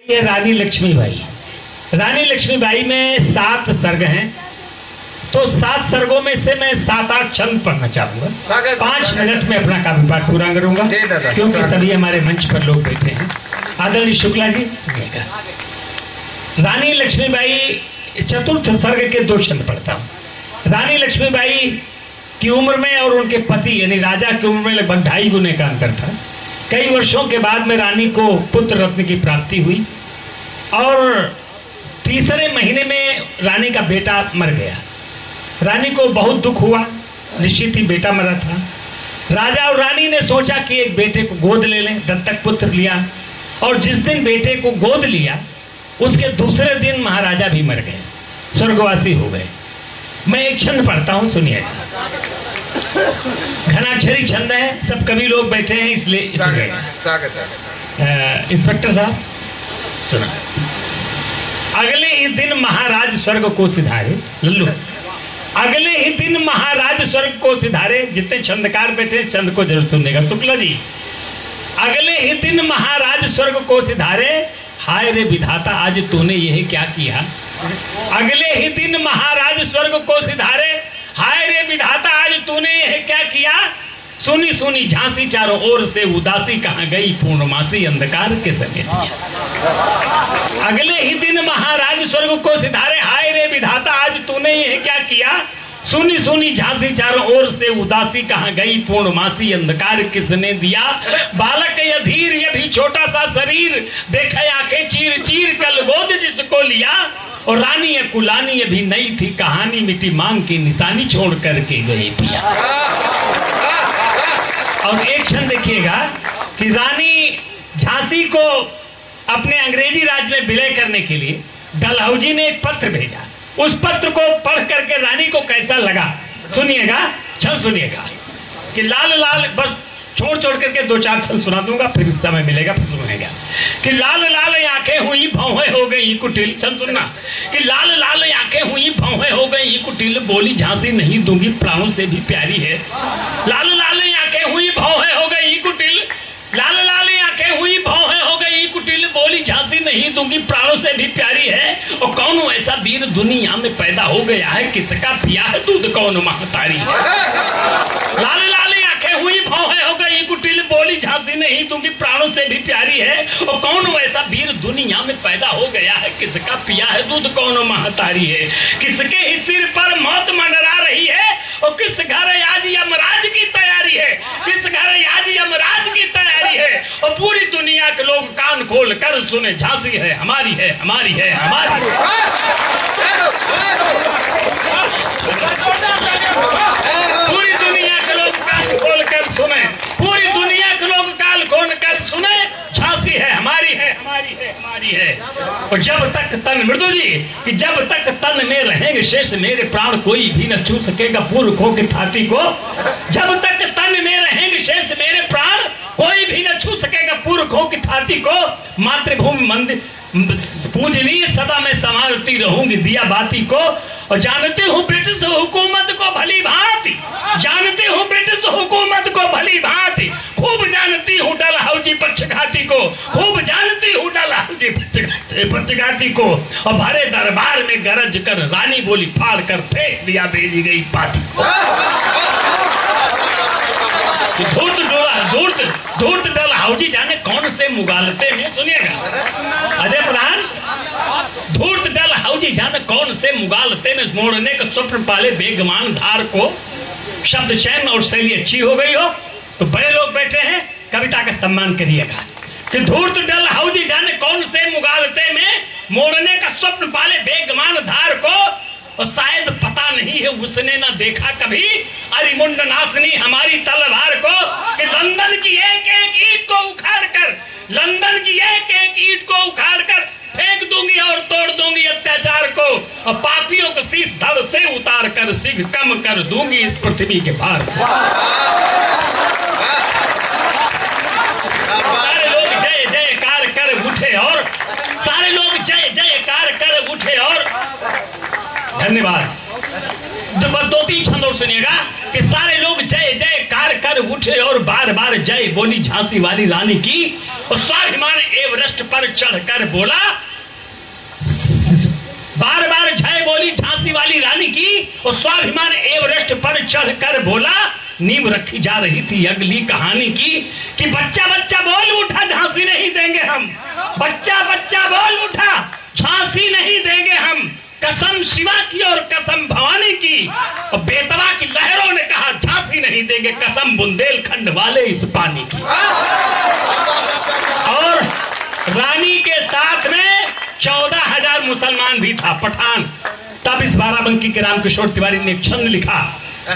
ये रानी लक्ष्मीबाई। रानी लक्ष्मीबाई में 7 सर्ग हैं, तो 7 सर्गों में से मैं 7-8 छंद पढ़ना चाहूंगा। 5 मिनट में अपना काव्य पाठ पूरा करूंगा, क्योंकि सभी हमारे मंच पर लोग बैठे हैं। आदरणीय शुक्ला जी सुनिएगा। रानी लक्ष्मीबाई चतुर्थ सर्ग के 2 छंद पढ़ता हूँ। रानी लक्ष्मीबाई की उम्र में और उनके पति यानी राजा की उम्र में लगभग 2.5 गुने का अंतर था। कई वर्षों के बाद में रानी को पुत्र रत्न की प्राप्ति हुई और तीसरे महीने में रानी का बेटा मर गया। रानी को बहुत दुख हुआ, निश्चित ही बेटा मरा था। राजा और रानी ने सोचा कि एक बेटे को गोद ले लें, दत्तक पुत्र लिया, और जिस दिन बेटे को गोद लिया उसके दूसरे दिन महाराजा भी मर गए, स्वर्गवासी हो गए। मैं एक छंद पढ़ता हूं, सुनिएगा। घनाक्षरी छंद है, सब कवि लोग बैठे हैं इसलिए इंस्पेक्टर साहब सुना। अगले ही दिन महाराज स्वर्ग को सिधारे, लल्लू अगले ही दिन महाराज स्वर्ग को सिधारे। जितने छंदकार बैठे छंद को जरूर सुननेगा। शुक्ला जी, अगले ही दिन महाराज स्वर्ग को सिधारे, हाय रे विधाता आज तूने यह क्या किया। अगले ही दिन महाराज स्वर्ग को सिधारे, हाय रे विधाता आज तूने यह क्या किया। सुनी सुनी झांसी चारों ओर से उदासी, कहाँ गई पूर्णमासी अंधकार के समेत। अगले ही दिन महाराज स्वर्ग को सिधारे, हाय रे विधाता आज तूने यह क्या किया। सुनी सुनी झांसी चारों ओर से उदासी, कहाँ गई पूर्णमासी अंधकार किसने दिया। बालक अधीर ये भी छोटा सा शरीर, देखे आंखें चीर चीर कल गोद जिसको लिया। और रानी ये कुलानी ये भी नई थी कहानी, मिट्टी मांग की निशानी छोड़ करके गई पिया। और एक क्षण देखिएगा कि रानी झांसी को अपने अंग्रेजी राज्य में विलय करने के लिए डलहौजी ने एक पत्र भेजा। उस पत्र को पढ़ करके रानी को कैसा लगा सुनिएगा, छल सुनिएगा। कि लाल लाल, बस छोड़ छोड़ करके 2-4 छल सुना दूंगा, फिर समय मिलेगा फिर सुनेगा। कि लाल लाल आंखें हुई भौहें हो गई कुटिल, छल सुनना। कि लाल लाल आंखें हुई भौहें हो गई कुटिल, बोली झांसी नहीं दूंगी प्राणों से भी प्यारी है। लाल लाल आंखें हुई भौहें हो गई कुटिल, लाल लाल आंखें हुई भौहें हो गई कुटिल, बोली झांसी नहीं दूंगी प्राणों से भी प्यारी है। और कौन ऐसा वीर दुनिया में पैदा हो गया है, किसका पिया है दूध कौन महतारी है। लाल लाल आंखें हुई भौहें हो गई कुटिल, बोली झांसी नहीं दूंगी प्राणों से भी प्यारी है। और कौन ऐसा वीर दुनिया में पैदा हो गया है, किसका पिया है दूध कौन महतारी है। किसके ही सिर पर मौत मंडरा रही है, और किस घर आज यमराज की तैयारी है। किस घर आज यमराज की तैयारी है। और पूरी दुनिया के लोग कान खोल कर सुने, झांसी है हमारी है हमारी है हमारी है। पूरी दुनिया के लोग कान खोल कर सुने, पूरी दुनिया के लोग कान खोल कर सुने, झांसी है हमारी है हमारी है हमारी है। और जब तक तन, मृदु जी, कि जब तक तन में रहेंगे शेष मेरे प्राण, कोई भी न छू सकेगा पुरखों की थाती को। जब तक तन में रहेंगे शेष मेरे प्राण, कोई भी न छू सकेगा पुरखों की थाती को। मातृभूमि मंदिर पूजनीय सदा मैं संभालती रहूंगी दिया बाती को। और जानते हूँ ब्रिटिश हुकूमत को भली भांति, जानते हूँ ब्रिटिश हुकूमत को भली भांति, खूब जानती हूँ डलहौजी पक्षघाती को, खूब जानती हूँ डलहौजी पक्षघाती को। और भरे दरबार में गरज कर रानी बोली फाड़ कर फेंक दिया भेजी गई पाती को। धूर्त डोला धूर्त डलहौजी जाने कौन से मुगालते में, सुनिएगा अजय प्रधान। धूर्त डलहौजी जाने कौन से मुगालते में, मोड़ने का स्वप्न पाले बेगमान धार को। शब्द चयन और शैली अच्छी हो गई हो तो बड़े लोग बैठे हैं, कविता का सम्मान करिएगा। कि धूर्त डलहौजी जाने कौन से मुगालते में, मोड़ने का स्वप्न पाले बेगमान धार को। और शायद पता नहीं है उसने न देखा कभी अरिमुंड नासनी हमारी तलवार को। कि लंदन की एक एक ईंट को उखाड़ कर, लंदन की एक एक ईंट को उखाड़ कर फेंक दूंगी और तोड़ दूंगी अत्याचार को। और पापियों को शीश धड़ से उतार कर सिग कम कर दूंगी इस पृथ्वी के भार को। सारे लोग जय जयकार कर उठे, और सारे लोग जय जयकार कर उठे। और धन्यवाद। 2-3 छंद और सुनिएगा। कि सारे लोग जय जयकार कर उठे और बार बार जय बोली झांसी वाली रानी की। और स्वाभिमान एवरेस्ट पर पर चढ़कर बोला, बार बार जय बोली झांसी वाली रानी की, और स्वाभिमान एवरेस्ट पर चढ़कर बोला। नींव रखी जा रही थी अगली कहानी की कि बच्चा बच्चा बोल उठा, झांसी नहीं देंगे हम। बच्चा बच्चा बोल उठा, झांसी नहीं देंगे हम। कसम शिवा की और कसम भवानी की, और बेतवा की लहरों ने कहा झांसी नहीं देंगे, कसम बुंदेलखंड वाले इस पानी की। और रानी के साथ में 14,000 मुसलमान भी था, पठान। तब इस बाराबंकी के रामकिशोर तिवारी ने एक छंद लिखा,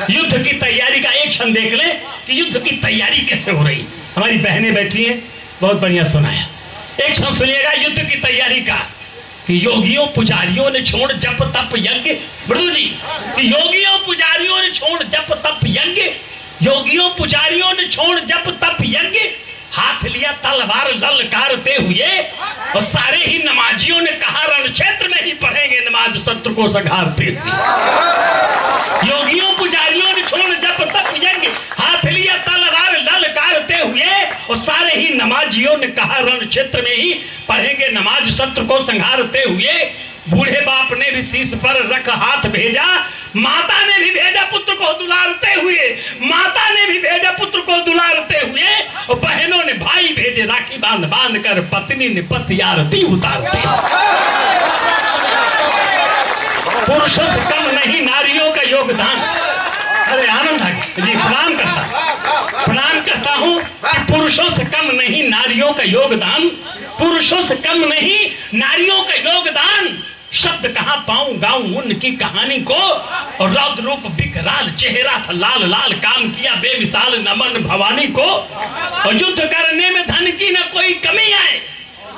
युद्ध की तैयारी का। एक छंद देख ले कि युद्ध की तैयारी कैसे हो रही। हमारी बहनें बैठी हैं, बहुत बढ़िया सुनाया। एक छंद सुनिएगा युद्ध की तैयारी का कि योगियों पुजारियों ने छोड़ जप तप यज्ञ। मृदु जी, कि योगियों पुजारियों ने छोड़ जप तप यज्ञ, योगियों पुजारियों ने छोड़ जप तप यज्ञ, हाथ लिया तलवार ललकारते हुए, और सारे ही नमाजियों ने कहा रण क्षेत्र में ही पढ़ेंगे नमाज शत्रु को संहारते हुए। योगियों पुजारियों ने छोड़ जप तप यज्ञ, हाथ लिया तलवार ललकारते हुए, और सारे ही नमाजियों ने कहा रण क्षेत्र में ही पढ़ेंगे नमाज शत्रु को संहारते हुए। बूढ़े बाप ने भी शीश पर रख हाथ भेजा, माता ने भी भेजा पुत्र को दुलारते हुए, माता ने भी भेजा पुत्र को दुलारते हुए, और बहनों ने भाई भेजे राखी बांध बांध कर, पत्नी ने पति आरती उतारते। पुरुषों से कम नहीं नारियों का योगदान। अरे आनंद है जी, प्रणाम करता हूँ कि पुरुषों से कम नहीं नारियों का योगदान, पुरुषों से कम नहीं नारियों का योगदान। शब्द कहाँ पाऊं गाऊं उनकी कहानी को, और रौद्र रूप विकराल चेहरा था लाल लाल, काम किया बेमिसाल नमन भवानी को। और युद्ध करने में धन की न कोई कमी आए,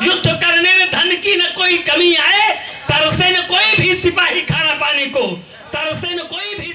युद्ध करने में धन की न कोई कमी आए, तरसे न कोई भी सिपाही खाना पानी को, तरसे न कोई भी